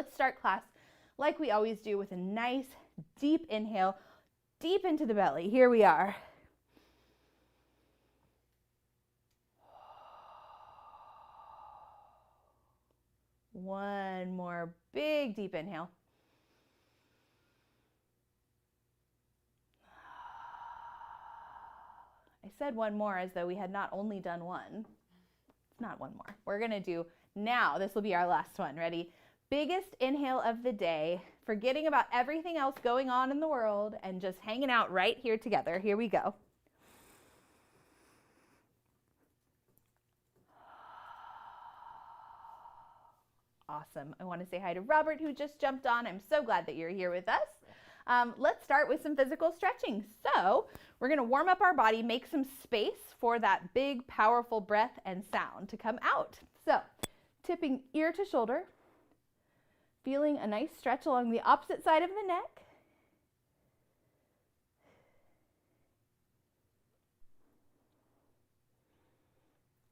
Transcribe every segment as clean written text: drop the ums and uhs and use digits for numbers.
Let's start class like we always do with a nice deep inhale, deep into the belly. Here we are. One more big deep inhale. I said one more as though we had not only done one. It's not one more. We're going to do now. This will be our last one. Ready? Biggest inhale of the day, forgetting about everything else going on in the world and just hanging out right here together. Here we go. Awesome. I want to say hi to Robert, who just jumped on. I'm so glad that you're here with us. Let's start with some physical stretching. So we're going to warm up our body, make some space for that big, powerful breath and sound to come out. So tipping ear to shoulder, feeling a nice stretch along the opposite side of the neck.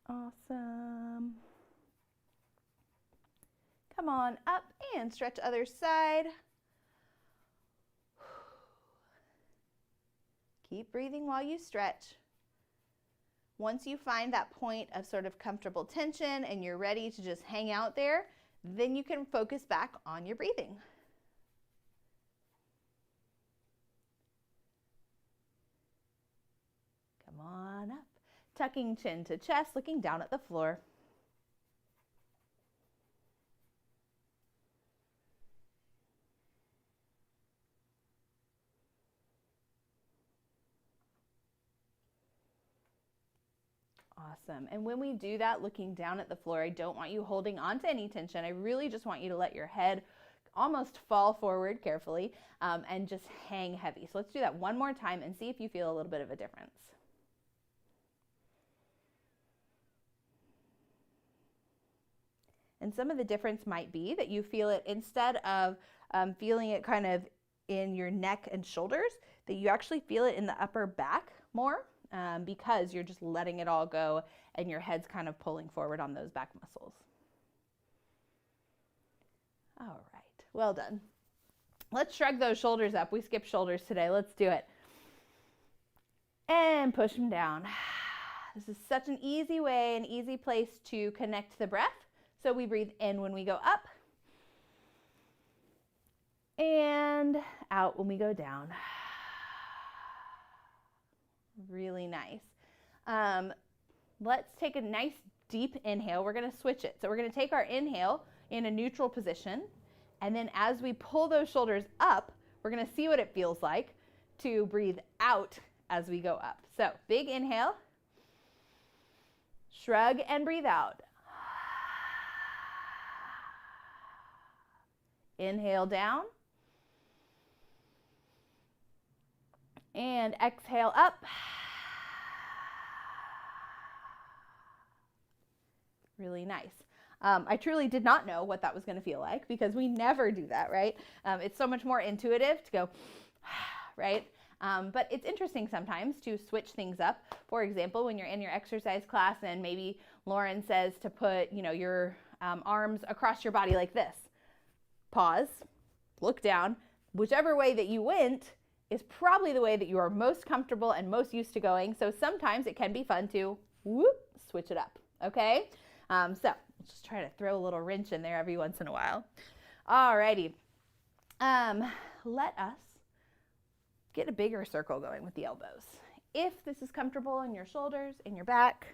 Awesome. Come on up and stretch other side. Keep breathing while you stretch. Once you find that point of sort of comfortable tension and you're ready to just hang out there, then you can focus back on your breathing. Come on up. Tucking chin to chest, looking down at the floor. Awesome. And when we do that, looking down at the floor, I don't want you holding on to any tension. I really just want you to let your head almost fall forward carefully and just hang heavy. So let's do that one more time and see if you feel a little bit of a difference. And some of the difference might be that you feel it instead of feeling it kind of in your neck and shoulders, that you actually feel it in the upper back more. Because you're just letting it all go and your head's kind of pulling forward on those back muscles. All right, well done. Let's shrug those shoulders up. We skipped shoulders today. Let's do it. And push them down. This is such an easy way, an easy place to connect the breath. So we breathe in when we go up and out when we go down. Really nice. Let's take a nice deep inhale. We're going to switch it. So we're going to take our inhale in a neutral position. And then as we pull those shoulders up, we're going to see what it feels like to breathe out as we go up. So big inhale, shrug and breathe out. Inhale down. And exhale up. Really nice. I truly did not know what that was going to feel like because we never do that, right? It's so much more intuitive to go, right? But it's interesting sometimes to switch things up. For example, when you're in your exercise class and maybe Lauren says to put, your arms across your body like this. Pause, look down. Whichever way that you went is probably the way that you are most comfortable and most used to going. So sometimes it can be fun to switch it up, okay? So let's just try to throw a little wrench in there every once in a while. Alrighty. Let us get a bigger circle going with the elbows. If this is comfortable in your shoulders, in your back,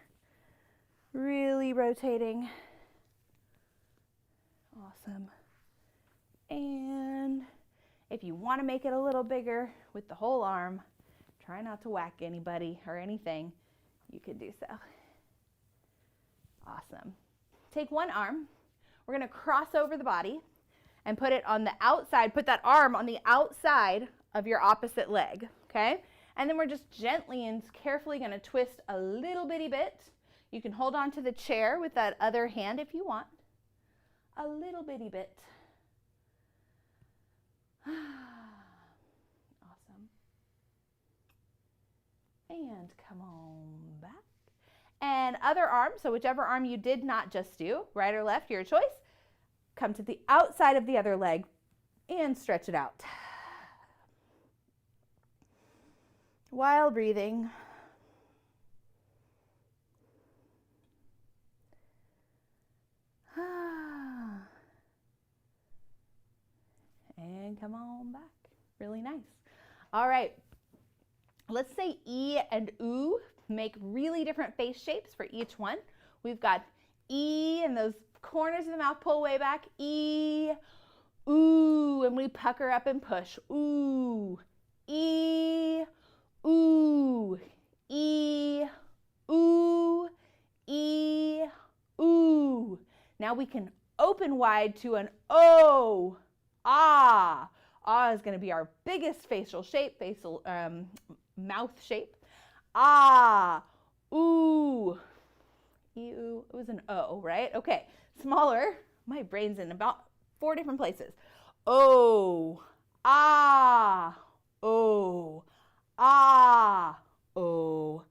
really rotating. Awesome. And if you want to make it a little bigger with the whole arm, try not to whack anybody or anything, you can do so. Awesome. Take one arm. We're going to cross over the body and put it on the outside. Put that arm on the outside of your opposite leg, okay? And then we're just gently and carefully going to twist a little bitty bit. You can hold on to the chair with that other hand if you want. A little bitty bit. Awesome. And come on back. And other arm, so whichever arm you did not just do, right or left, your choice. come to the outside of the other leg and stretch it out. While breathing. And come on back. Really nice. All right. Let's say E and oo make really different face shapes for each one. We've got E and those corners of the mouth pull way back. E, ooh, and we pucker up and push. Ooh, E, ooh, E, ooh, E, ooh. Now we can open wide to an O, ah. Ah is going to be our biggest facial shape, mouth shape. Ah, ooh, ew, it was an O, right? Okay, smaller, my brain's in about 4 different places. O, ah, O, ah, O,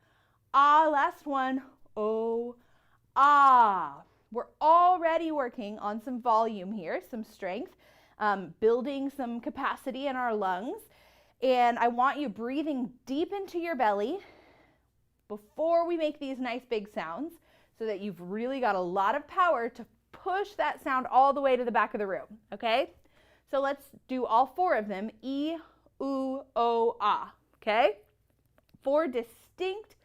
ah, last one, O, ah. We're already working on some volume here, some strength, building some capacity in our lungs. And I want you breathing deep into your belly before we make these nice big sounds so that you've really got a lot of power to push that sound all the way to the back of the room, okay? So let's do all 4 of them, E, oo, O, ah, okay? 4 distinct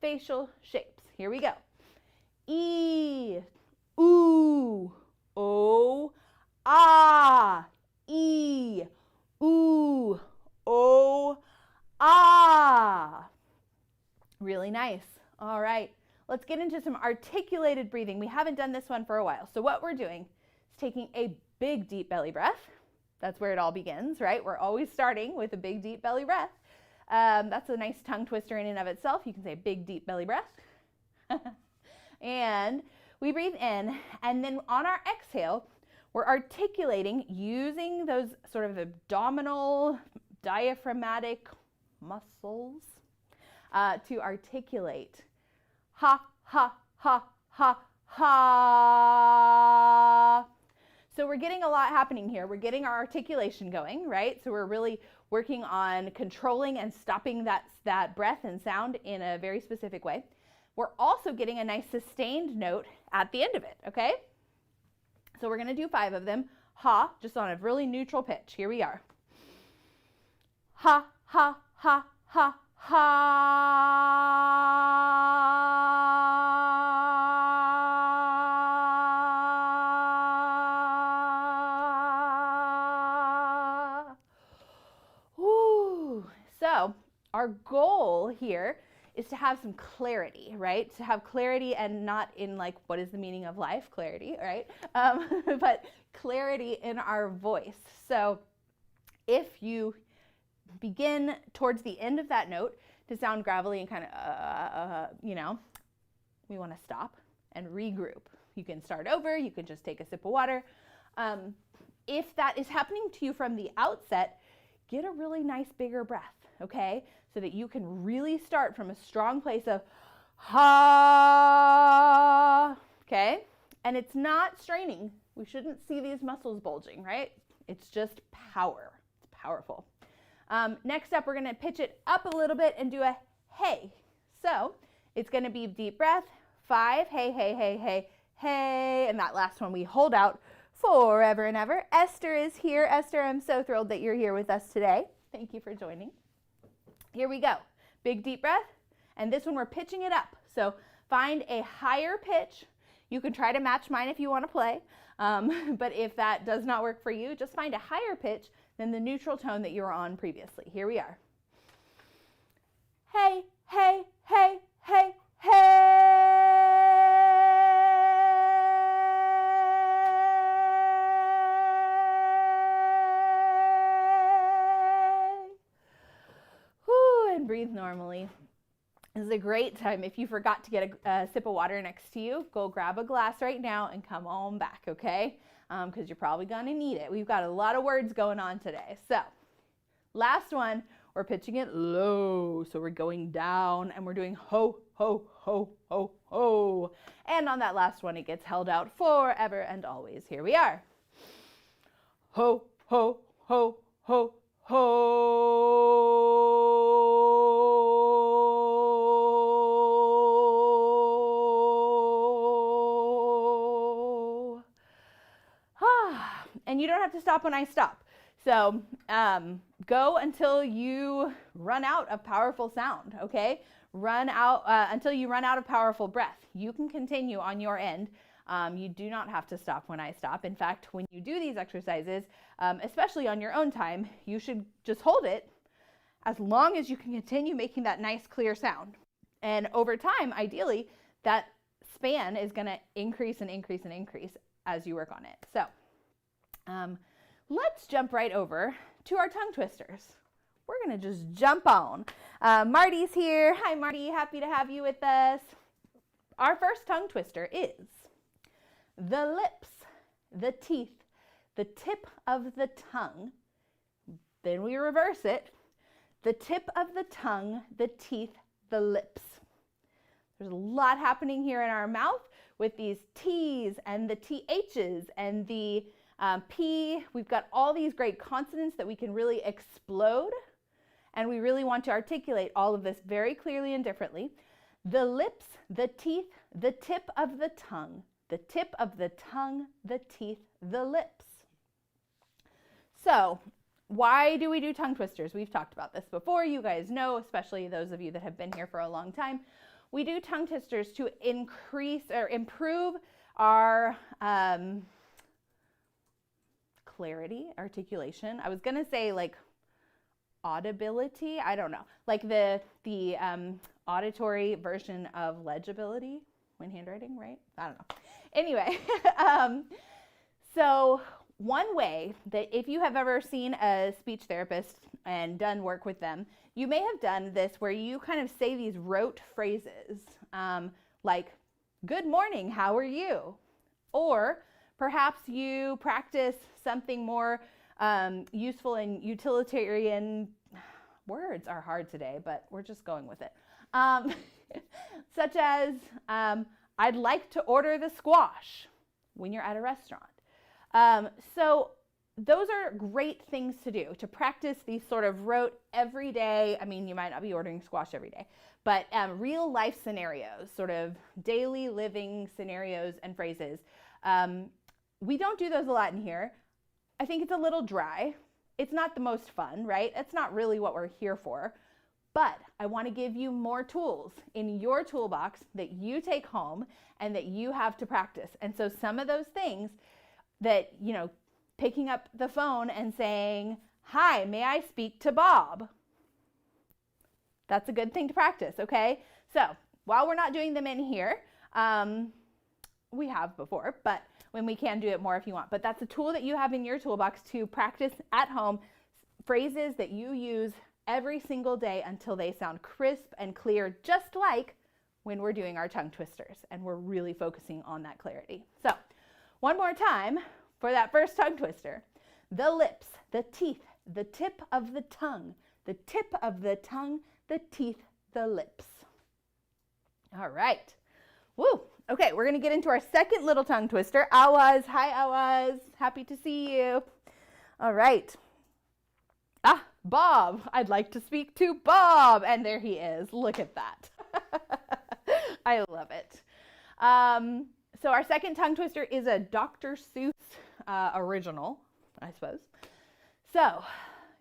facial shapes. Here we go. E, oo, O, ah, E, oo, O, ah. Really nice. All right, let's get into some articulated breathing. We haven't done this one for a while. So what we're doing is taking a big deep belly breath. That's where it all begins, right? We're always starting with a big deep belly breath. That's a nice tongue twister in and of itself. You can say big deep belly breath. And we breathe in, and then on our exhale, we're articulating using those sort of abdominal diaphragmatic muscles to articulate. Ha, ha, ha, ha, ha. So we're getting a lot happening here. We're getting our articulation going, right? So we're really working on controlling and stopping that breath and sound in a very specific way. We're also getting a nice sustained note at the end of it, okay? So we're going to do 5 of them. Ha, just on a really neutral pitch. Here we are. Ha, ha, ha, ha, ha. Ooh. So our goal here is to have some clarity, right? To have clarity, and not in like, what is the meaning of life? Clarity, right? But clarity in our voice. So if you begin towards the end of that note to sound gravelly and kind of, we want to stop and regroup. You can start over, you can just take a sip of water. If that is happening to you from the outset, get a really nice bigger breath, okay? So that you can really start from a strong place of ha, okay? And it's not straining. We shouldn't see these muscles bulging, right? It's just power. It's powerful. Next up, we're going to pitch it up a little bit and do a hey. So it's going to be deep breath, 5, hey, hey, hey, hey, hey. And that last one we hold out forever and ever. Esther is here. Esther, I'm so thrilled that you're here with us today. Thank you for joining. Here we go. Big deep breath. And this one we're pitching it up. So find a higher pitch. You can try to match mine if you want to play. But if that does not work for you, just find a higher pitch than the neutral tone that you were on previously. Here we are. Hey, hey, hey, hey, hey. Whew, and breathe normally. This is a great time. If you forgot to get a sip of water next to you, go grab a glass right now and come on back, okay? Because you're probably going to need it. We've got a lot of words going on today. So last one, we're pitching it low. So we're going down and we're doing ho, ho, ho, ho, ho. And on that last one, it gets held out forever and always. Here we are. ho, ho, ho, ho, ho. And you don't have to stop when I stop. So go until you run out of powerful sound, okay? Run out until you run out of powerful breath. You can continue on your end. You do not have to stop when I stop. In fact, when you do these exercises, especially on your own time, you should just hold it as long as you can continue making that nice, clear sound. And over time, ideally, that span is going to increase and increase and increase as you work on it. So let's jump right over to our tongue twisters. We're going to just jump on. Marty's here. Hi, Marty. Happy to have you with us. Our first tongue twister is the lips, the teeth, the tip of the tongue. Then we reverse it. The tip of the tongue, the teeth, the lips. There's a lot happening here in our mouth with these T's and the THs and the P. We've got all these great consonants that we can really explode, and we really want to articulate all of this very clearly and differently. The lips, the teeth, the tip of the tongue, the tip of the tongue, the teeth, the lips. So why do we do tongue twisters? We've talked about this before. You guys know, especially those of you that have been here for a long time. We do tongue twisters to increase or improve our clarity, articulation. I was going to say like audibility. I don't know. Like the auditory version of legibility when handwriting, right? I don't know. Anyway, so one way that if you have ever seen a speech therapist and done work with them, you may have done this where you kind of say these rote phrases like, good morning, how are you? Or perhaps you practice something more useful and utilitarian. Words are hard today, but we're just going with it. Such as, I'd like to order the squash when you're at a restaurant. So those are great things to do, to practice these sort of rote everyday, I mean, you might not be ordering squash every day, but real life scenarios, sort of daily living scenarios and phrases. We don't do those a lot in here. I think it's a little dry. It's not the most fun, right? It's not really what we're here for. But I want to give you more tools in your toolbox that you take home and that you have to practice. And so some of those things that, you know, picking up the phone and saying, hi, may I speak to Bob? That's a good thing to practice, okay? So while we're not doing them in here, we have before, but when we can do it more if you want. But that's a tool that you have in your toolbox to practice at home, phrases that you use every single day until they sound crisp and clear, just like when we're doing our tongue twisters and we're really focusing on that clarity. So one more time for that first tongue twister. The lips, the teeth, the tip of the tongue, the tip of the tongue, the teeth, the lips. All right. Woo. Okay, we're going to get into our second little tongue twister. Awaz. Hi, Awaz. Happy to see you. All right. Bob. I'd like to speak to Bob. And there he is. Look at that. I love it. So our second tongue twister is a Dr. Seuss original, I suppose. So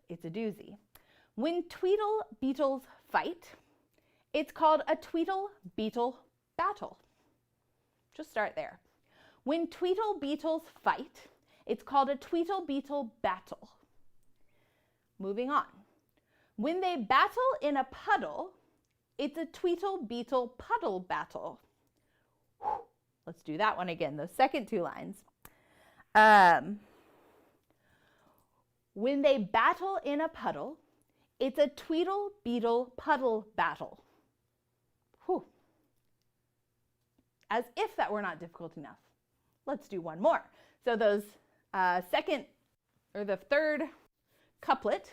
it's a doozy. When Tweedle beetles fight, it's called a Tweedle beetle battle. Just start there. When Tweedle beetles fight, it's called a Tweedle beetle battle. Moving on. When they battle in a puddle, it's a Tweedle beetle puddle battle. Whew. Let's do that one again, those second two lines. When they battle in a puddle, it's a Tweedle beetle puddle battle. Whew. As if that were not difficult enough. Let's do one more. So those the third couplet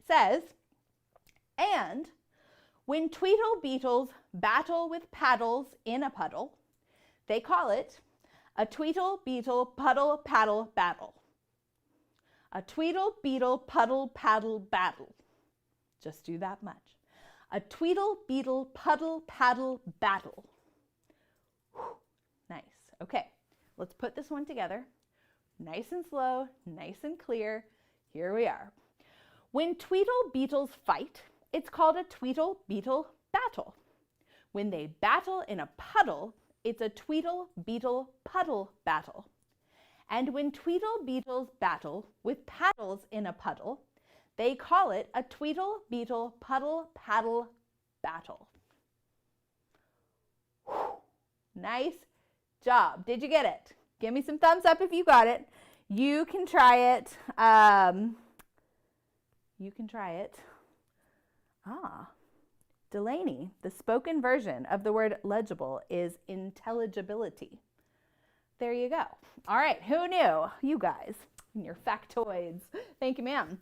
says, and when Tweedle beetles battle with paddles in a puddle, they call it a Tweedle beetle puddle paddle battle. A tweedle, beetle, puddle, paddle, battle. Just do that much. A tweedle, beetle, puddle, paddle, battle. Whew. Nice. Okay, let's put this one together. Nice and slow, nice and clear. Here we are. When tweedle beetles fight, it's called a tweedle beetle battle. When they battle in a puddle, it's a tweedle beetle puddle battle. And when tweedle beetles battle with paddles in a puddle, they call it a tweedle beetle puddle paddle battle. Whew. Nice job. Did you get it? Give me some thumbs up if you got it. You can try it. Delaney, the spoken version of the word legible is intelligibility. There you go. All right, who knew? You guys and your factoids. Thank you, ma'am.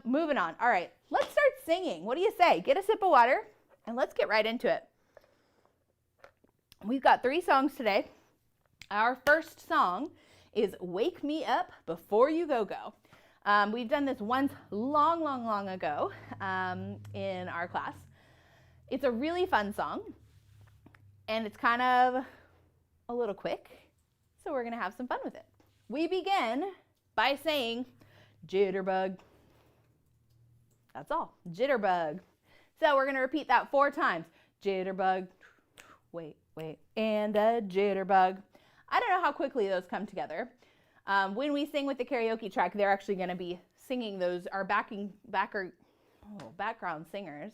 Moving on. All right, let's start singing. What do you say? Get a sip of water and let's get right into it. We've got 3 songs today. Our first song is Wake Me Up Before You Go Go. We've done this once long ago in our class. It's a really fun song, and it's kind of a little quick, so we're going to have some fun with it. We begin by saying jitterbug. That's all, jitterbug. So we're going to repeat that 4 times. Jitterbug, wait, and a jitterbug. I don't know how quickly those come together. When we sing with the karaoke track, they're actually going to be singing those. Our background singers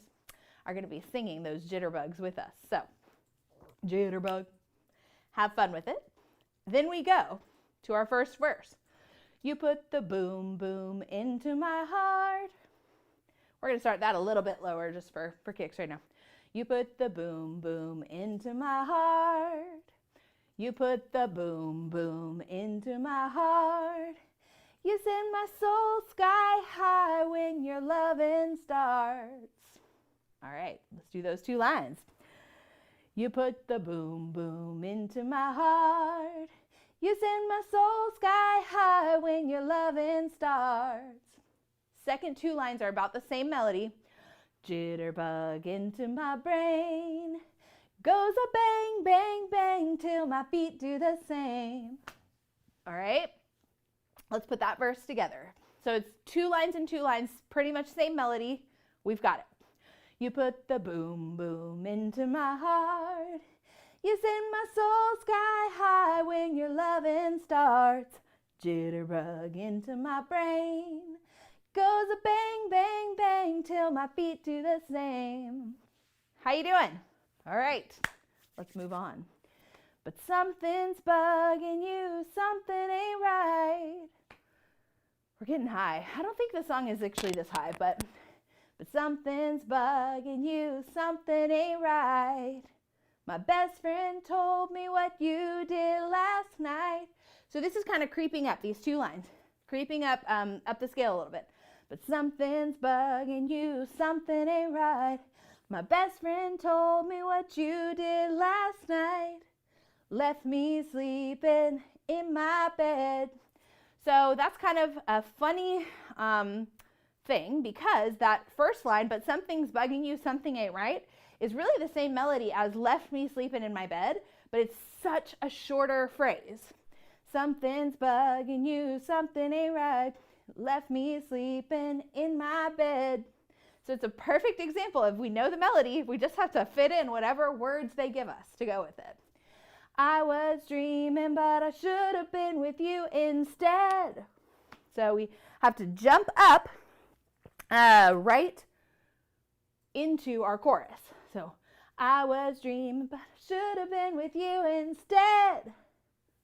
are going to be singing those jitterbugs with us. So, jitterbug. Have fun with it. Then we go to our first verse. You put the boom, boom into my heart. We're going to start that a little bit lower just for kicks right now. You put the boom, boom into my heart. You put the boom, boom into my heart. You send my soul sky high when your loving starts. All right, let's do those 2 lines. You put the boom, boom into my heart. You send my soul sky high when your loving starts. Second 2 lines are about the same melody. Jitterbug into my brain. Goes a bang, bang, bang till my feet do the same. All right, let's put that verse together. So it's 2 lines and 2 lines, pretty much same melody. We've got it. You put the boom, boom into my heart. You send my soul sky high when your loving starts. Jitterbug into my brain. Goes a bang, bang, bang till my feet do the same. How you doing? All right, let's move on. But something's bugging you, something ain't right. We're getting high. I don't think the song is actually this high, but something's bugging you, something ain't right. My best friend told me what you did last night. So this is kind of creeping up, these 2 lines, creeping up the scale a little bit. But something's bugging you, something ain't right. My best friend told me what you did last night. Left me sleeping in my bed. So that's kind of a funny thing, because that first line, but something's bugging you, something ain't right, is really the same melody as left me sleeping in my bed, but it's such a shorter phrase. Something's bugging you, something ain't right. Left me sleeping in my bed. So it's a perfect example of, we know the melody, we just have to fit in whatever words they give us to go with it. I was dreaming, but I should have been with you instead. So we have to jump up right into our chorus. So I was dreaming, but I should have been with you instead.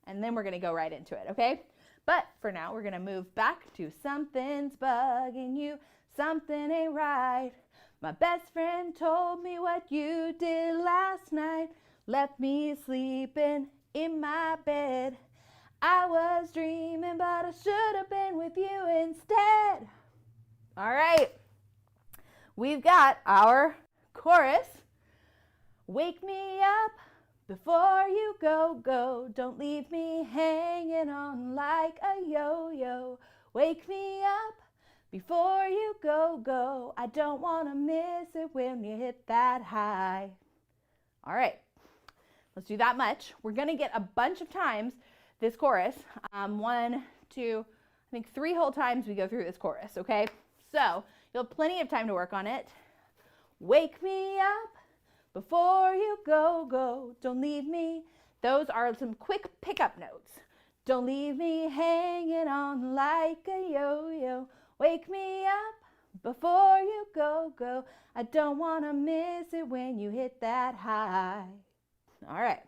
And then we're going to go right into it, okay? But for now, we're going to move back to something's bugging you, something ain't right. My best friend told me what you did last night. Left me sleeping in my bed. I was dreaming, but I should have been with you instead. All right. We've got our chorus. Wake me up before you go, go. Don't leave me hanging on like a yo-yo. Wake me up before you go, go. I don't want to miss it when you hit that high. All right, let's do that much. We're going to get a bunch of times this chorus. 1, 2, I think 3 whole times we go through this chorus, okay? So you'll have plenty of time to work on it. Wake me up before you go, go. Don't leave me. Those are some quick pickup notes. Don't leave me hanging on like a yo-yo. Wake me up before you go, go. I don't want to miss it when you hit that high. All right.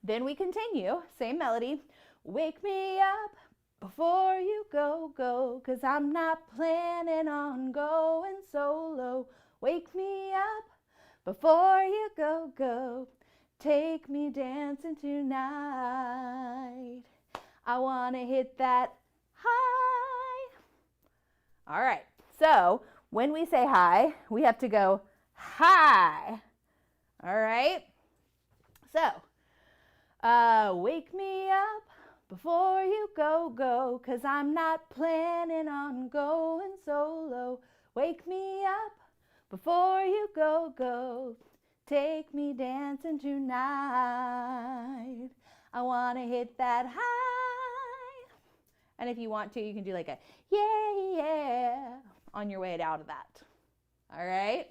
Then we continue. Same melody. Wake me up before you go, go. 'Cause I'm not planning on going solo. Wake me up before you go, go. Take me dancing tonight. I want to hit that high. All right. So when we say high, we have to go high. All right. So, wake me up before you go, go. 'Cause I'm not planning on going solo. Wake me up before you go, go. Take me dancing tonight. I want to hit that high. And if you want to, you can do like a yeah, yeah on your way out of that. All right.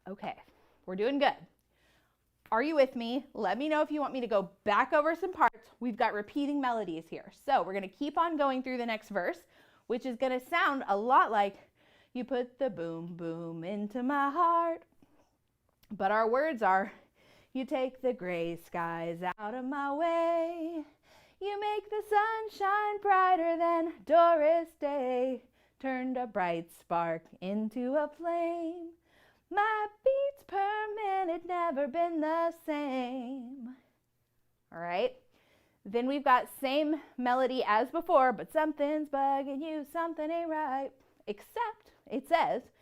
Okay, we're doing good. Are you with me? Let me know if you want me to go back over some parts. We've got repeating melodies here. So we're going to keep on going through the next verse, which is going to sound a lot like you put the boom, boom into my heart. But our words are, you take the gray skies out of my way. You make the sun shine brighter than Doris Day. Turned a bright spark into a flame. My beats per minute never been the same. All right. Then we've got same melody as before, but something's bugging you, something ain't right. Except it says,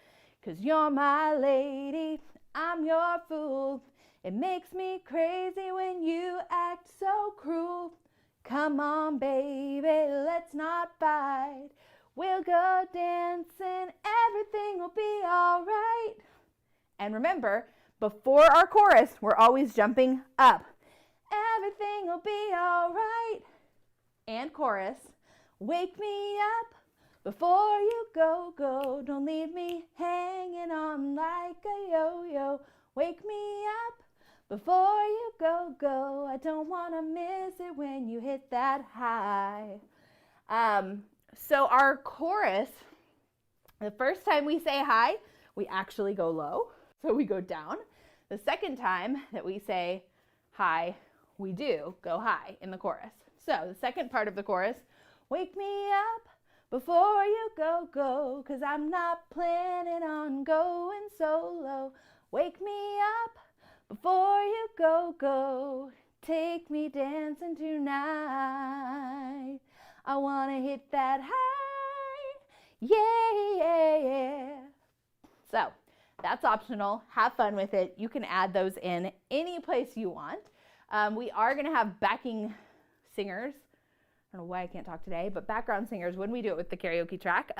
'cause you're my lady, I'm your fool. It makes me crazy when you act so cruel. Come on, baby, let's not fight. We'll go dancing, everything will be all right. And remember, before our chorus, we're always jumping up. Everything will be all right. And chorus, wake me up before you go, go. Don't leave me hanging on like a yo-yo. Wake me up before you go, go. I don't want to miss it when you hit that high. So our chorus, the first time we say high, we actually go low. So we go down. The second time that we say high, we do go high in the chorus. So the second part of the chorus, wake me up before you go, go. 'Cause I'm not planning on going solo. Wake me up before you go, go. Take me dancing tonight. I want to hit that high. Yeah, yeah, yeah. So that's optional. Have fun with it. You can add those in any place you want. We are going to have backing singers. I don't know why I can't talk today, but background singers when we do it with the karaoke track.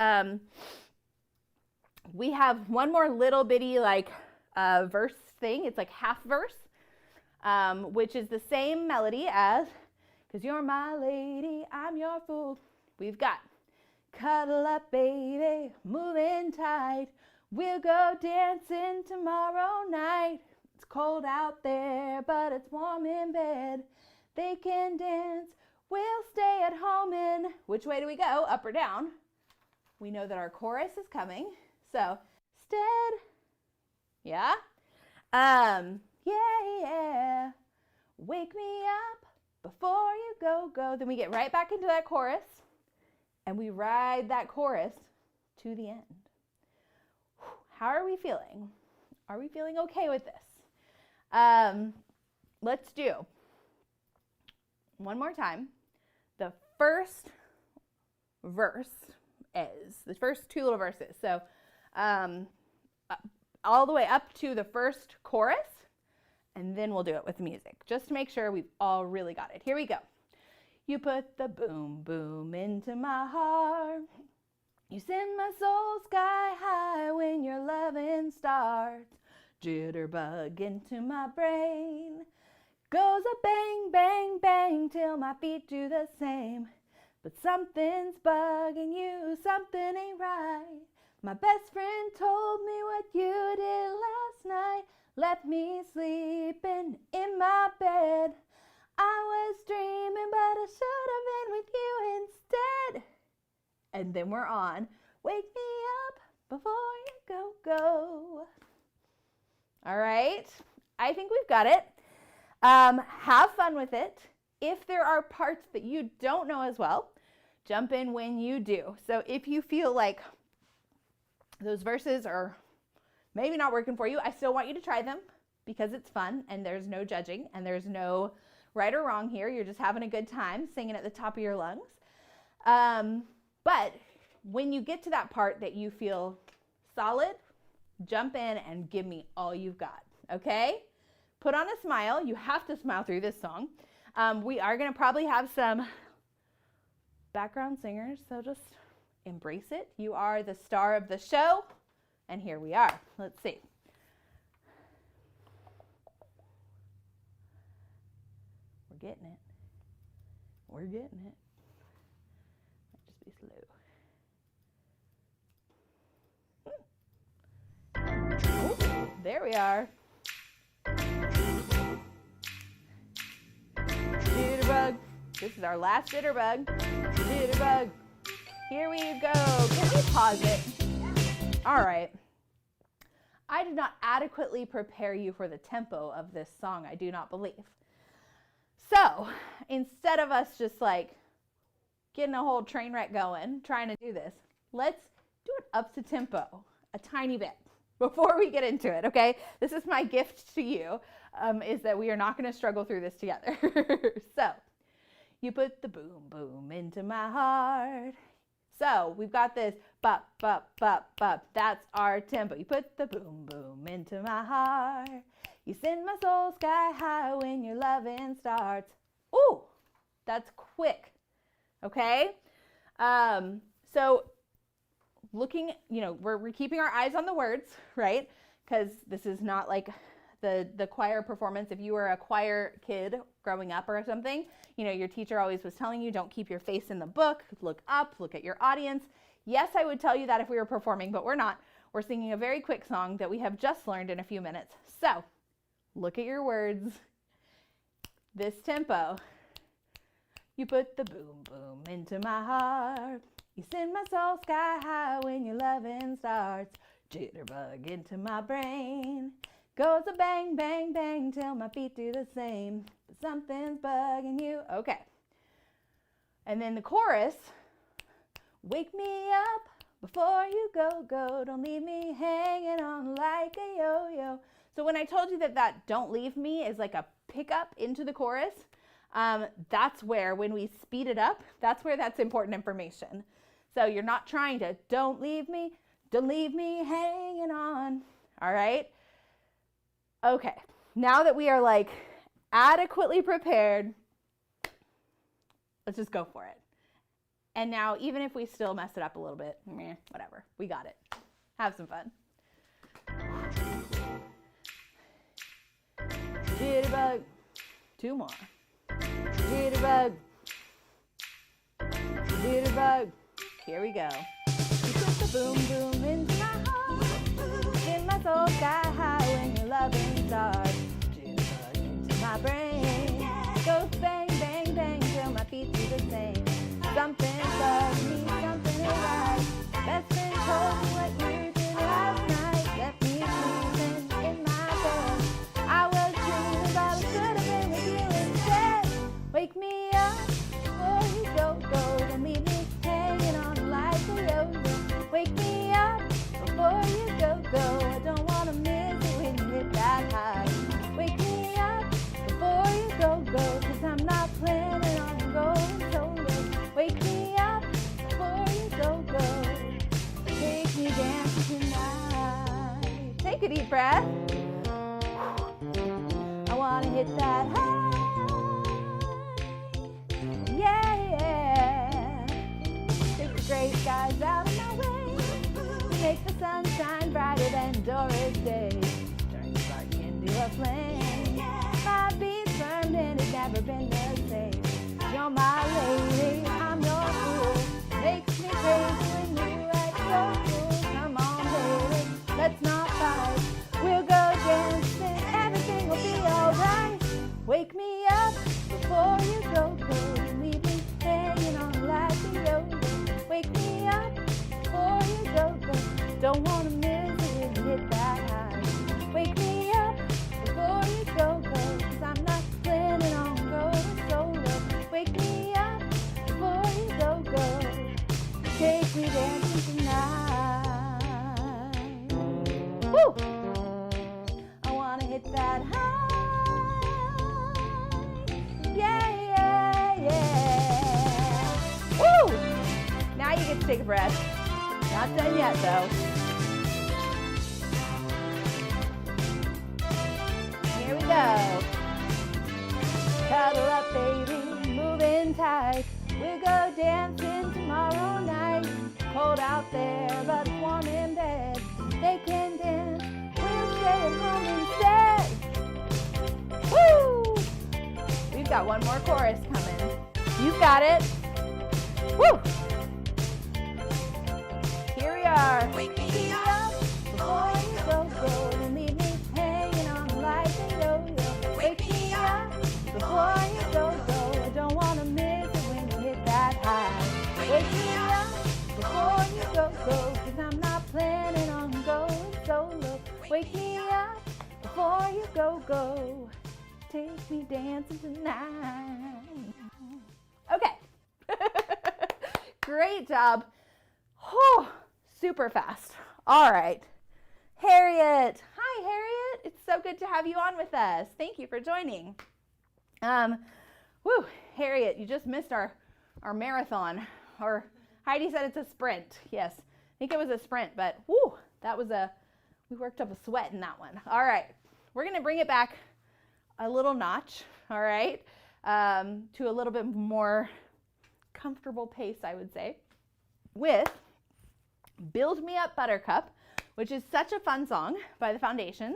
We have one more little bitty like verse thing. It's like half verse, which is the same melody as 'cause you're my lady, I'm your fool. We've got cuddle up, baby, moving tight. We'll go dancing tomorrow night. It's cold out there, but it's warm in bed. They can dance. We'll stay at home in. Which way do we go? Up or down? We know that our chorus is coming. So, stead. Yeah? Yeah, yeah. Wake me up before you go, go. Then we get right back into that chorus. And we ride that chorus to the end. How are we feeling? Are we feeling okay with this? Let's do one more time. The first verse is the first 2 little verses. So all the way up to the first chorus, and then we'll do it with music, just to make sure we've all really got it. Here we go. You put the boom, boom into my heart. You send my soul sky high when your loving starts. Jitterbug into my brain. Goes a bang, bang, bang till my feet do the same. But something's bugging you, something ain't right. My best friend told me what you did last night. Left me sleeping in my bed. I was dreaming, but I should have been with you instead. And then we're on. Wake me up before you go. All right, I think we've got it. Have fun with it. If there are parts that you don't know as well, jump in when you do. So if you feel like those verses are maybe not working for you, I still want you to try them because it's fun and there's no judging and there's no right or wrong here. You're just having a good time singing at the top of your lungs. But when you get to that part that you feel solid, jump in and give me all you've got, okay? Put on a smile. You have to smile through this song. We are going to probably have some background singers, so just embrace it. You are the star of the show, and here we are. Let's see. We're getting it. We're getting it. Might just be slow. Oh, there we are. Jitterbug. This is our last jitterbug. Jitterbug. Here we go. Can we pause it? All right. I did not adequately prepare you for the tempo of this song, I do not believe. So instead of us just like getting a whole train wreck going, trying to do this, let's do it up to tempo a tiny bit before we get into it, okay? This is my gift to you, is that we are not going to struggle through this together. So, you put the boom, boom into my heart. So, we've got this bop, bop, bop, bop. That's our tempo. You put the boom, boom into my heart. You send my soul sky high when your loving starts. Ooh, that's quick, okay? So, looking, we're keeping our eyes on the words, right? Because this is not like the choir performance. If you were a choir kid growing up or something, your teacher always was telling you, don't keep your face in the book, look up, look at your audience. Yes, I would tell you that if we were performing, but we're not. We're singing a very quick song that we have just learned in a few minutes. So, look at your words. This tempo. You put the boom, boom into my heart. You send my soul sky high when your loving starts. Jitterbug into my brain. Goes a bang, bang, bang till my feet do the same. But something's bugging you. Okay. And then the chorus. Wake me up before you go. Don't leave me hanging on like a yo-yo. So when I told you that don't leave me is like a pickup into the chorus, that's where, when we speed it up, that's where that's important information. So you're not trying to, don't leave me hanging on. All right? Okay, now that we are like adequately prepared, let's just go for it. And now, even if we still mess it up a little bit, whatever, we got it. Have some fun. Jitterbug, two more. Jitterbug, jitterbug. Here we go. You put the boom, boom into my heart. Send my soul sky high when your loving starts. Jitterbug into my brain. Goes bang, bang, bang till my feet do the same. Something bugs me, something ain't right. Best friend told me what you did last night. Left me sleeping in my bed. I was dreaming, but I should have been with you instead. Wake me up before you go. Don't leave me hanging on like a yo-yo. Wake me up before you go. I don't want to miss it when you hit that high. Wake me up before you go. Cause I'm not planning on going solo. Wake me up before you go. Take me dancing tonight. Take a deep breath. I want to hit that high. Yeah. gray skies out of my way. We make the sun shine brighter than Doris Day. Turn spark into a flame. My beats burned and it's never been the same. You're my lady, I'm your fool. Makes me crazy when you act so cool. Come on, baby, let's not fight. We'll go dancing, everything will be alright. Wake me up before you go. Leave me hanging on like a yo-yo. Wake me up before you go. Don't wanna miss it when you hit that high. Wake me up before you go. Cause I'm not planning on going solo. Wake me up before you go. Take me dancing tonight. Woo! I wanna hit that high. Yeah, yeah, yeah. Woo! Now you get to take a breath. Not done yet, though. Here we go. Cuddle up, baby, moving tight. We'll go dancing tomorrow night. Cold out there, but it's warm in bed. They can dance, we'll stay at home instead. Woo! We've got one more chorus coming. You've got it. Woo! Here we are. Wake me up before you go. And leave me hanging on like a yo-yo. Wake me up before you go. I don't want to miss it when you hit that high. Wake me up before you go. Cause I'm not planning on going solo. Wake me up before you go. Take me dancing tonight. Okay. Great job. Oh, super fast. All right. Harriet. Hi, Harriet. It's so good to have you on with us. Thank you for joining. Harriet, you just missed our marathon. Or Heidi said it's a sprint. Yes, I think it was a sprint, but we worked up a sweat in that one. All right. We're going to bring it back a little notch, all right, to a little bit more comfortable pace, I would say, with Build Me Up Buttercup, which is such a fun song by the Foundations.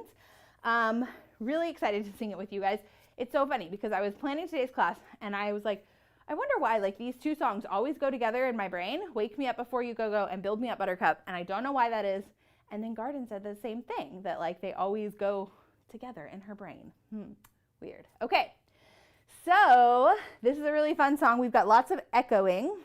Really excited to sing it with you guys. It's so funny because I was planning today's class and I was like, I wonder why like these two songs always go together in my brain, Wake Me Up Before You Go and Build Me Up Buttercup, and I don't know why that is. And then Garden said the same thing, that like they always go together in her brain. Weird. Okay, so this is a really fun song. We've got lots of echoing.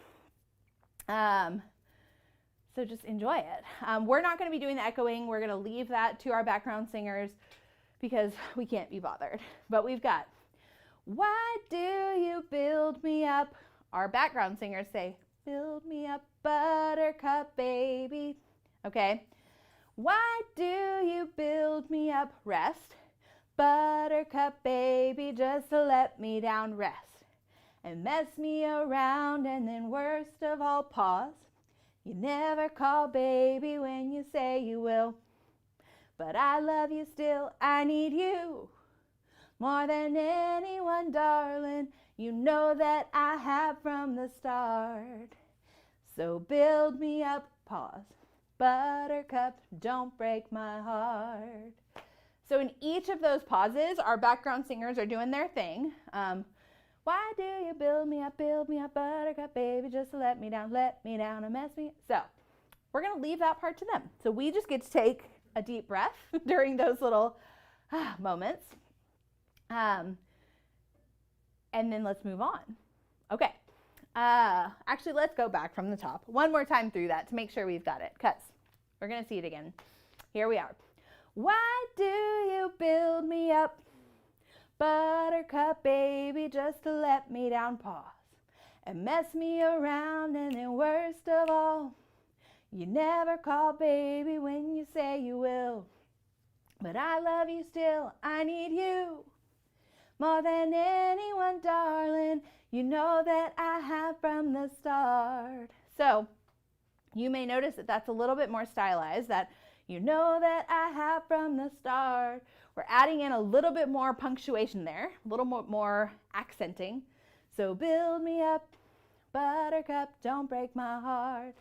So just enjoy it. We're not going to be doing the echoing. We're going to leave that to our background singers because we can't be bothered. But we've got, why do you build me up? Our background singers say, build me up, buttercup baby. Okay. Why do you build me up? Rest. Buttercup baby, just to let me down. Rest. And mess me around, and then worst of all, pause. You never call baby when you say you will. But I love you still, I need you. More than anyone, darling, you know that I have from the start. So build me up, pause. Buttercup, don't break my heart. So in each of those pauses, our background singers are doing their thing. Why do you build me up, buttercup baby, just to let me down and mess me. So we're going to leave that part to them. So we just get to take a deep breath during those little moments. And then let's move on. Okay. Actually, let's go back from the top one more time through that to make sure we've got it, because we're going to see it again. Here we are. Why do you build me up, buttercup baby, just to let me down, pause, and mess me around, and then worst of all, you never call baby when you say you will. But I love you still, I need you. More than anyone, darling, you know that I have from the start. So you may notice that that's a little bit more stylized, that you know that I have from the start. We're adding in a little bit more punctuation there, a little more accenting. So build me up, Buttercup, don't break my heart.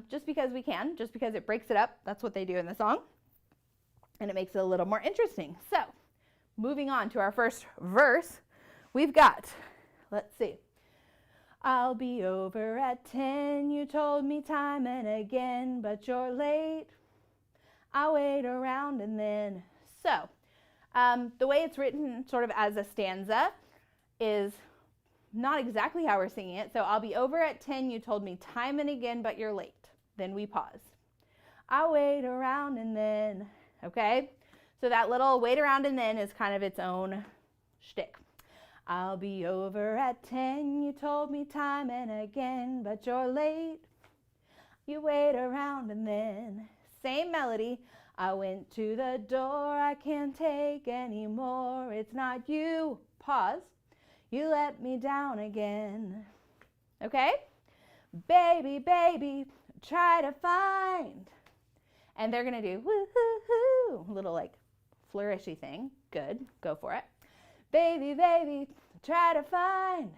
Just because we can, just because it breaks it up. That's what they do in the song. And it makes it a little more interesting. So, moving on to our first verse, we've got, let's see. I'll be over at 10, you told me time and again, but you're late. I'll wait around and then. So, the way it's written sort of as a stanza is not exactly how we're singing it. So, I'll be over at 10, you told me time and again, but you're late. Then we pause. I'll wait around and then. Okay, so that little wait around and then is kind of its own shtick. I'll be over at 10, you told me time and again, but you're late. You wait around and then. Same melody. I went to the door, I can't take any more. It's not you. Pause. You let me down again. Okay? Baby, baby, try to find. And they're going to do woo-hoo-hoo, little like flourishy thing. Good, go for it. Baby, baby, try to find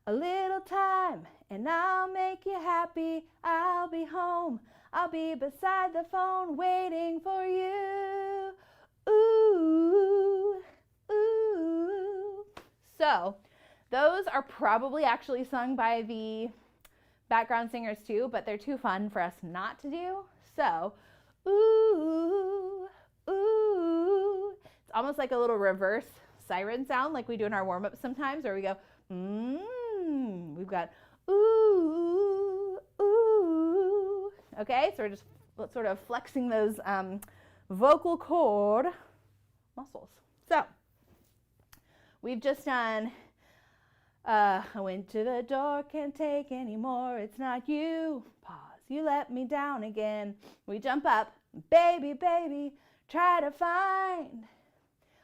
a little time and I'll make you happy. I'll be home. I'll be beside the phone waiting for you. Ooh, ooh. So those are probably actually sung by the background singers too, but they're too fun for us not to do. So ooh, ooh. It's almost like a little reverse siren sound like we do in our warm-up sometimes, where we go, We've got ooh, ooh. Okay, so we're just sort of flexing those vocal cord muscles. So we've just done, I went to the door, can't take any more. It's not you. Pause. You let me down again. We jump up. Baby, baby, try to find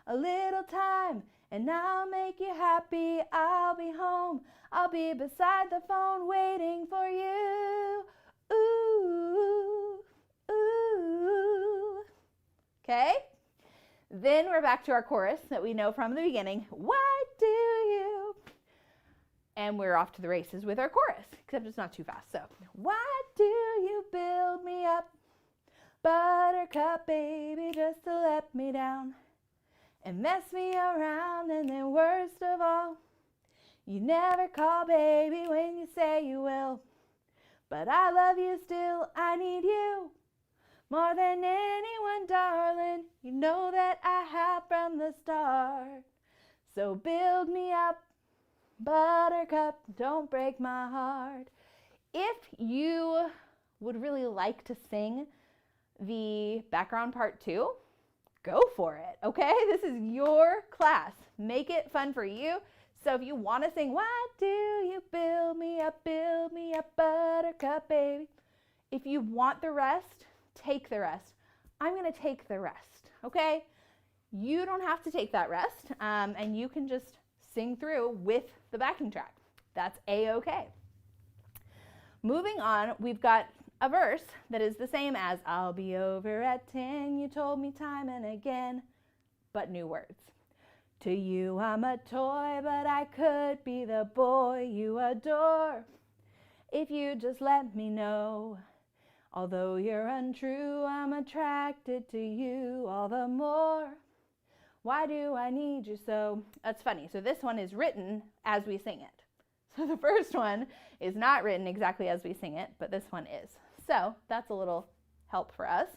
a little time and I'll make you happy. I'll be home. I'll be beside the phone waiting for you. Ooh, ooh. Okay? Then we're back to our chorus that we know from the beginning. Why do you? And we're off to the races with our chorus, except it's not too fast. So, why do you build me up, buttercup baby, just to let me down and mess me around? And then worst of all, you never call baby when you say you will. But I love you still, I need you more than anyone, darling. You know that I have from the start. So build me up, buttercup, don't break my heart. If you would really like to sing the background part too, go for it, okay? This is your class. Make it fun for you. So if you want to sing, why do you build me up, buttercup baby? If you want the rest, take the rest. I'm going to take the rest, okay? You don't have to take that rest, and you can just sing through with the backing track. That's A-okay. Moving on, we've got a verse that is the same as I'll be over at 10, you told me time and again, but new words. To you I'm a toy, but I could be the boy you adore if you just let me know. Although you're untrue, I'm attracted to you all the more. Why do I need you so? That's funny. So this one is written as we sing it. So the first one is not written exactly as we sing it, but this one is. So that's a little help for us.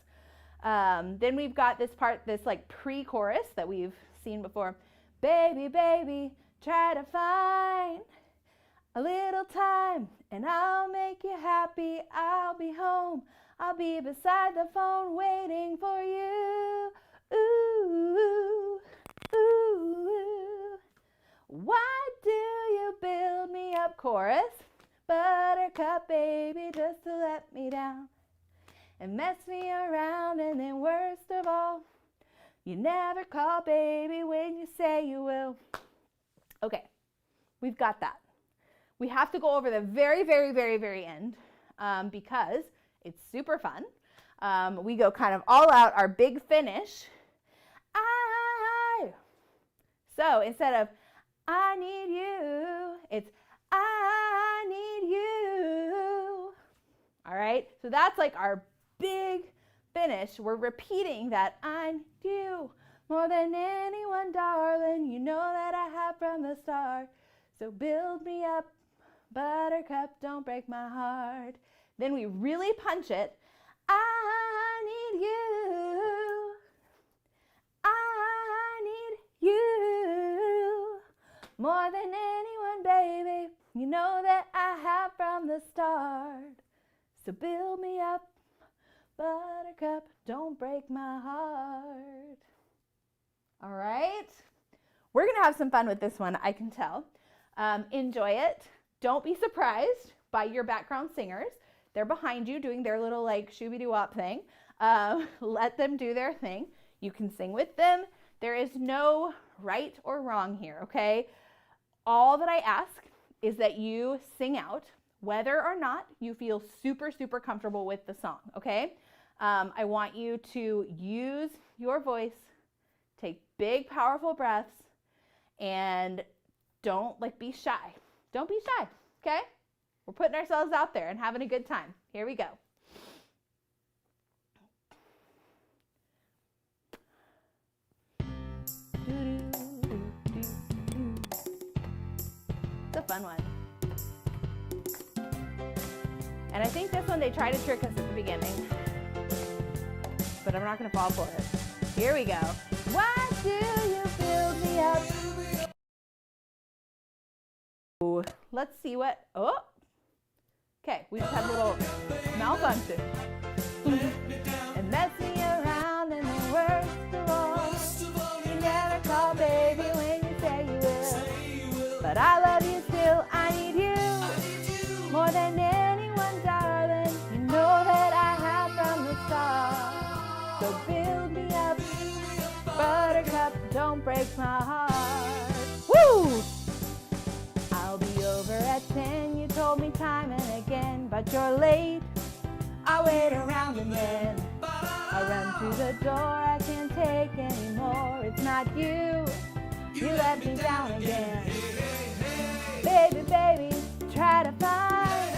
Then we've got this part, this like pre-chorus that we've seen before. Baby, baby, try to find a little time and I'll make you happy. I'll be home. I'll be beside the phone waiting for you. Ooh, ooh. Why do you build me up? Chorus. Buttercup baby, just to let me down and mess me around, and then worst of all, you never call baby when you say you will. Okay, we've got that. We have to go over the very, very, very, very end because it's super fun. We go kind of all out, our big finish. So instead of I need you, it's I need right? So that's like our big finish. We're repeating that I need you more than anyone, darling. You know that I have from the start. So build me up, buttercup, don't break my heart. Then we really punch it. I need you. I need you more than anyone, baby. You know that I have from the start. So build me up, buttercup, don't break my heart. All right. We're going to have some fun with this one, I can tell. Enjoy it. Don't be surprised by your background singers. They're behind you doing their little like shooby-doo-wop thing. Let them do their thing. You can sing with them. There is no right or wrong here, okay? All that I ask is that you sing out whether or not you feel super, super comfortable with the song, okay? I want you to use your voice, take big, powerful breaths, and don't be shy. Don't be shy, okay? We're putting ourselves out there and having a good time. Here we go. It's a fun one. And I think this one they try to trick us at the beginning, but I'm not going to fall for it. Here we go. Why do you build me up? Ooh, let's see what, oh, okay, we just had a little malfunction. And mess me around, and the worst of all, you never call baby when you say you will. But I love you still, I need you more than anyone, darling. You know that I have from the start. So build me up, buttercup, don't break my heart. Woo! I'll be over at 10, you told me time and again, but you're late. I wait around and then I run through the door, I can't take anymore. It's not you, you let me down again. Baby, baby, try to find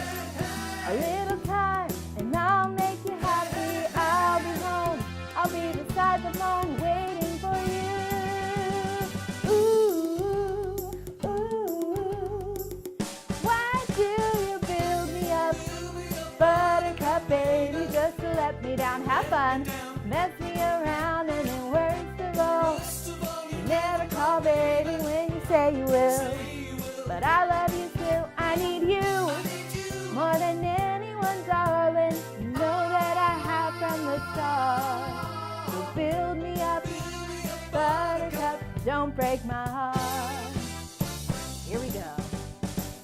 a little time and I'll make you happy. I'll be home, I'll be beside the phone waiting for you. Ooh, ooh, why do you build me up, buttercup, baby, just to let me down? Have fun, mess me around, and then worst of all, you never call baby when you say you will. But I love you still, I need you more than anyone, darling. You know that I have from the start. So build me up, buttercup, don't break my heart. Here we go.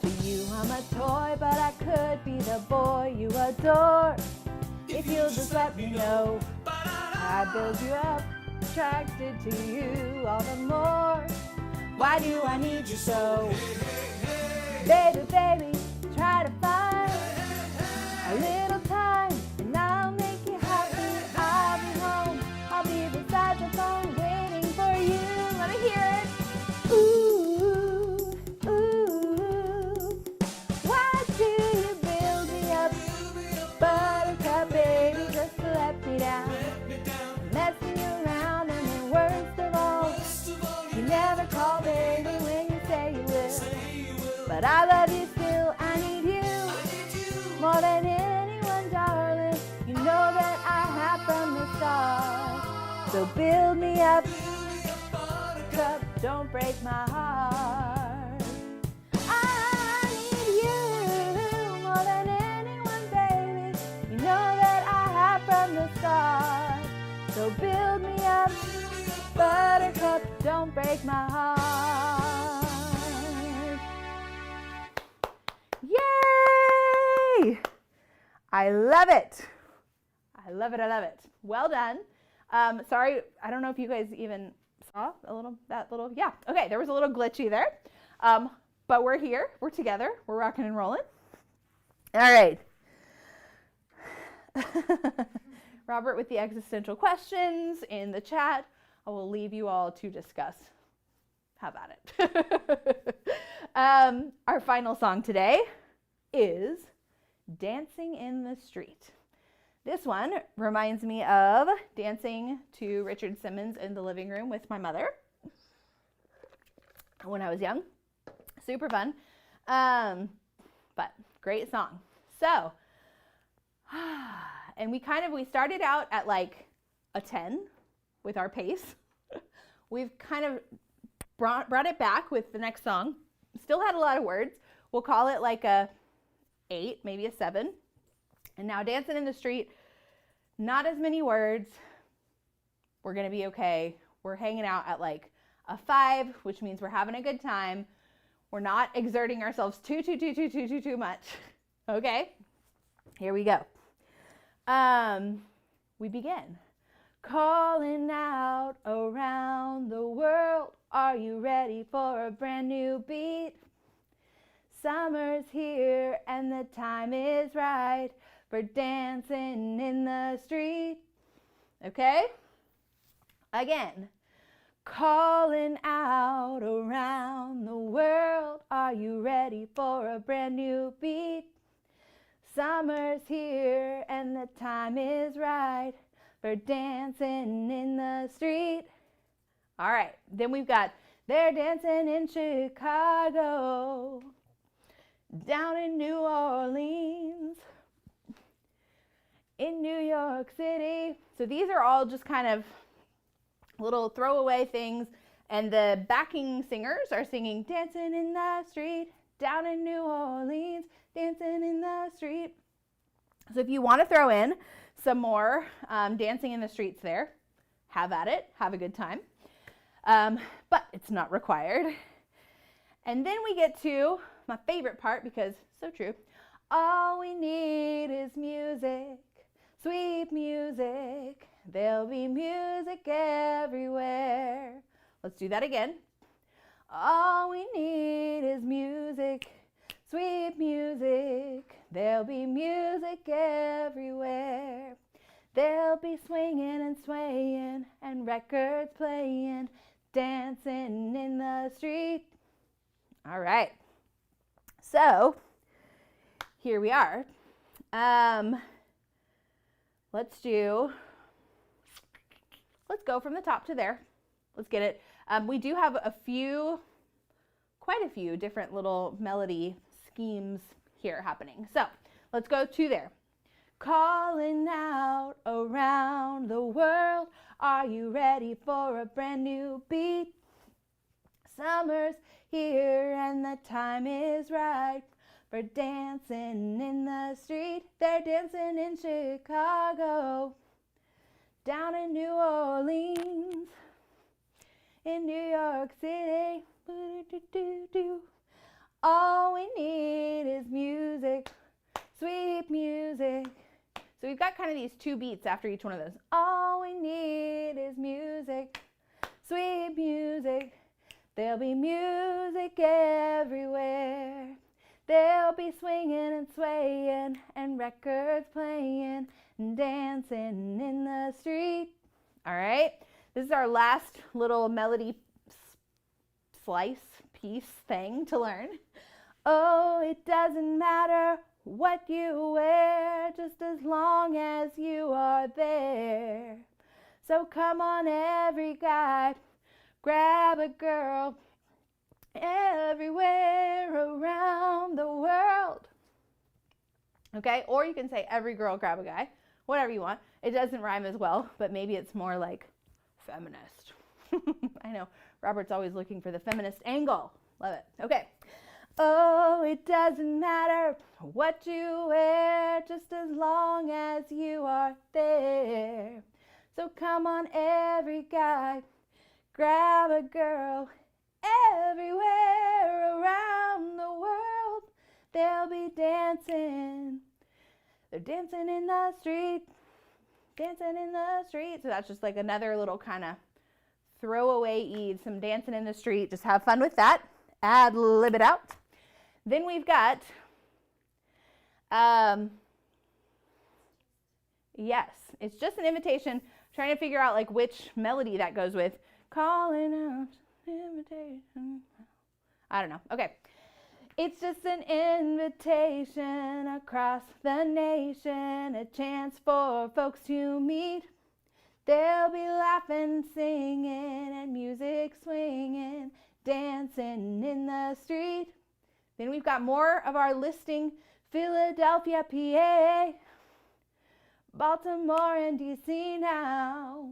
To you I'm a toy, but I could be the boy you adore. If you'll just let me know, I build you up, attracted to you all the more. Why do I need you so? Baby, baby, try to find a little time and I'll make you happy. I'll be home, I'll be beside the phone waiting for you. Let me hear it. Ooh, ooh, why do you build me up, buttercup, baby, just to let me down? Mess me around, and then worst of all, you never call baby when you say you will. But I love you still, I need you more than anyone, darling. You know that I have from the start. So build me up, buttercup, don't break my heart. I need you more than anyone, baby. You know that I have from the start. So build me up, buttercup, don't break my heart. Yay! I love it. I love it, I love it. Well done. Sorry, I don't know if you guys even saw yeah, okay, there was a little glitchy there. But we're here, we're together, we're rocking and rolling. All right. Robert with the existential questions in the chat. I will leave you all to discuss. How about it? Our final song today is Dancing in the Street. This one reminds me of dancing to Richard Simmons in the living room with my mother when I was young. Super fun, but great song. So, and we started out at like a 10 with our pace. We've kind of brought it back with the next song. Still had a lot of words. We'll call it like a 8, maybe a 7. And now Dancing in the Street, not as many words. We're going to be okay. We're hanging out at like a 5, which means we're having a good time. We're not exerting ourselves too much. Okay, here we go. We begin. Calling out around the world, are you ready for a brand new beat? Summer's here and the time is right for dancing in the street. Okay? Again. Calling out around the world, are you ready for a brand new beat? Summer's here and the time is right for dancing in the street. All right, then we've got, they're dancing in Chicago, down in New Orleans, in New York City. So these are all just kind of little throwaway things, and the backing singers are singing dancing in the street, down in New Orleans, dancing in the street. So if you want to throw in some more dancing in the streets there, have at it, have a good time. But it's not required. And then we get to my favorite part, because so true. All we need is music, sweet music. There'll be music everywhere. Let's do that again. All we need is music, sweet music. There'll be music everywhere. They'll be swinging and swaying and records playing, dancing in the street. All right. So here we are. Let's go from the top to there. Let's get it. We do have quite a few different little melody schemes here happening. So let's go to there. Calling out around the world, are you ready for a brand new beat? Summer's here and the time is right for dancing in the street. They're dancing in Chicago, down in New Orleans, in New York City. All we need is music, sweet music. So we've got kind of these 2 beats after each one of those. All we need is music, sweet music. There'll be music everywhere. They'll be swinging and swaying and records playing and dancing in the street. All right, this is our last little melody piece thing to learn. Oh, it doesn't matter what you wear, just as long as you are there. So come on, every guy, grab a girl, everywhere around the world. Okay, or you can say every girl grab a guy, whatever you want. It doesn't rhyme as well, but maybe it's more like feminist. I know, Robert's always looking for the feminist angle. Love it. Okay. Oh, it doesn't matter what you wear, just as long as you are there. So come on, every guy, grab a girl, everywhere around the world. They'll be dancing. They're dancing in the street, dancing in the street. So that's just like another little kind of throwaway some dancing in the street. Just have fun with that. Ad-lib it out. Then we've got, yes, it's just an invitation. Trying to figure out like which melody that goes with. Calling out, invitation. I don't know. Okay. It's just an invitation across the nation, a chance for folks to meet. They'll be laughing, singing, and music swinging, dancing in the street. Then we've got more of our listing: Philadelphia, PA, Baltimore, and DC now.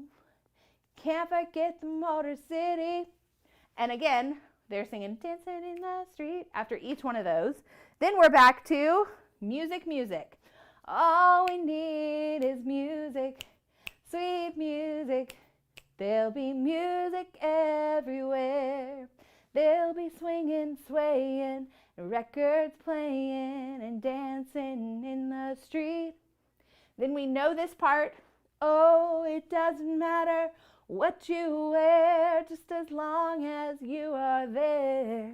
Can't forget the Motor City. And again, they're singing dancing in the street after each one of those. Then we're back to music, music. All we need is music, sweet music. There'll be music everywhere. They'll be swinging, swaying, records playing, and dancing in the street. Then we know this part. Oh, it doesn't matter what you wear, just as long as you are there.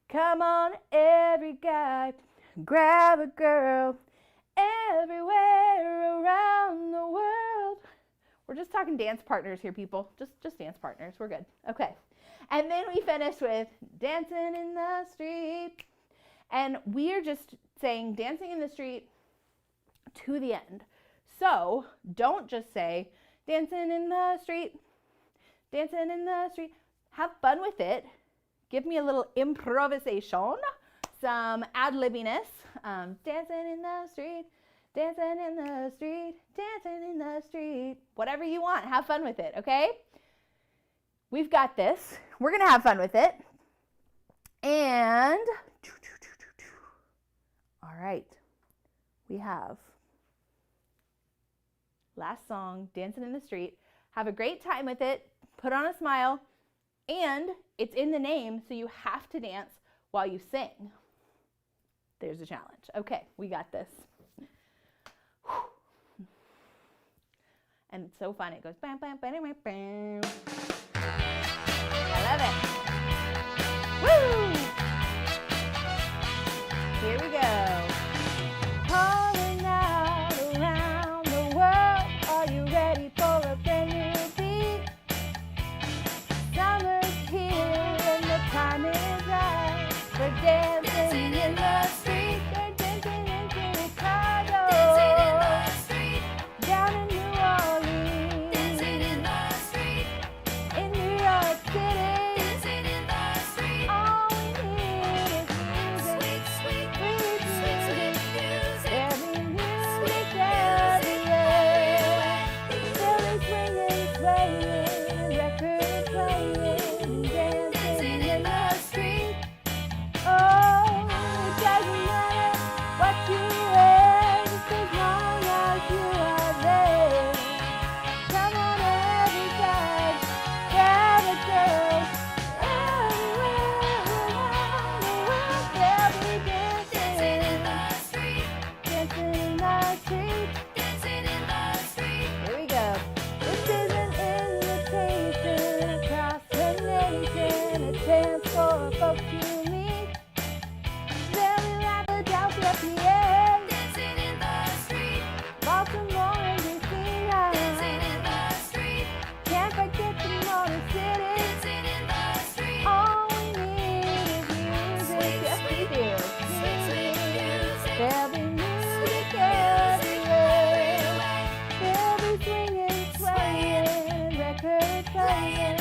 Come on, every guy, grab a girl, everywhere around the world. We're just talking dance partners here, people. Just dance partners. We're good. Okay. And then we finish with dancing in the street. And we're just saying dancing in the street to the end. So don't just say dancing in the street, dancing in the street. Have fun with it. Give me a little improvisation, some ad-libbiness. Dancing in the street, dancing in the street, dancing in the street. Whatever you want, have fun with it, okay? We've got this. We're gonna have fun with it. And, all right, we have last song, Dancing in the Street. Have a great time with it. Put on a smile. And it's in the name, so you have to dance while you sing. There's a challenge. Okay, we got this. And it's so fun. It goes bam, bam, bam, bam, bam. I love it. Woo! Here we go. Calling out around the world. Are you ready for a brand new beat? Summer's here and the time is right for dancing in the street. They're dancing in Chicago, down in New Orleans, dancing in the street, in New York City. All we need is music, sweet, sweet, sweet, sweet music. There'll be music everywhere. They'll be swinging, swaying, records playing, dancing in the street. Oh, it doesn't matter what you wear, just as long as you are there. Come on, everybody, grab a girl. Everywhere around the world, they'll be dancing in the street, dancing in the street, dancing in the street. Here we go. This is an invitation across the nation, a chance for folks to meet. They'll be like Philadelphia, PA, dancing in the street, Baltimore and DC now, dancing in the street. Can't forget the Motor City, dancing in the street. All we need is music, yes we do. There'll be music everywhere. They'll be swinging, swaying, records playing,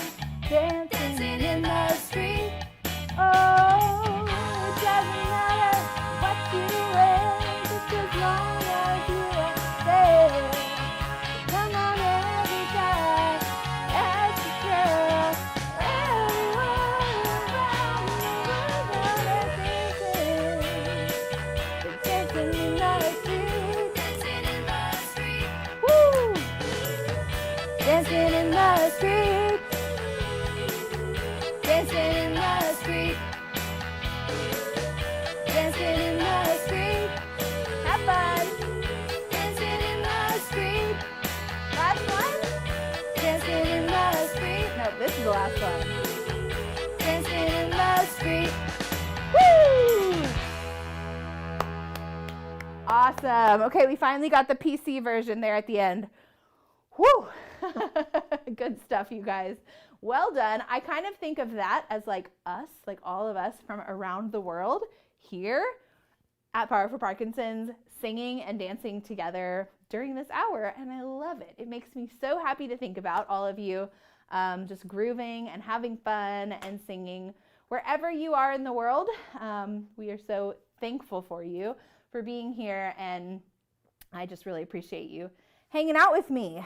dancing in the street. Oh, it doesn't matter what you wear, just as long as you are there. Come on, every guy, every girl, everyone around the world, they're dancing. They're dancing in the street, dancing in the street. Woo! Dancing in the street, dancing in the street, dancing in the street. Have fun. Dancing in the street. Last one. Dancing in the street. No, this is the last one. Dancing in the street. Woo! Awesome. Okay, we finally got the PC version there at the end. Woo! Good stuff, you guys. well done. I kind of think of that as like us, like all of us from around the world here at Power for Parkinson's, singing and dancing together during this hour, and I love it. It makes me so happy to think about all of you just grooving and having fun and singing wherever you are in the world. We are so thankful for you for being here, and I just really appreciate you hanging out with me.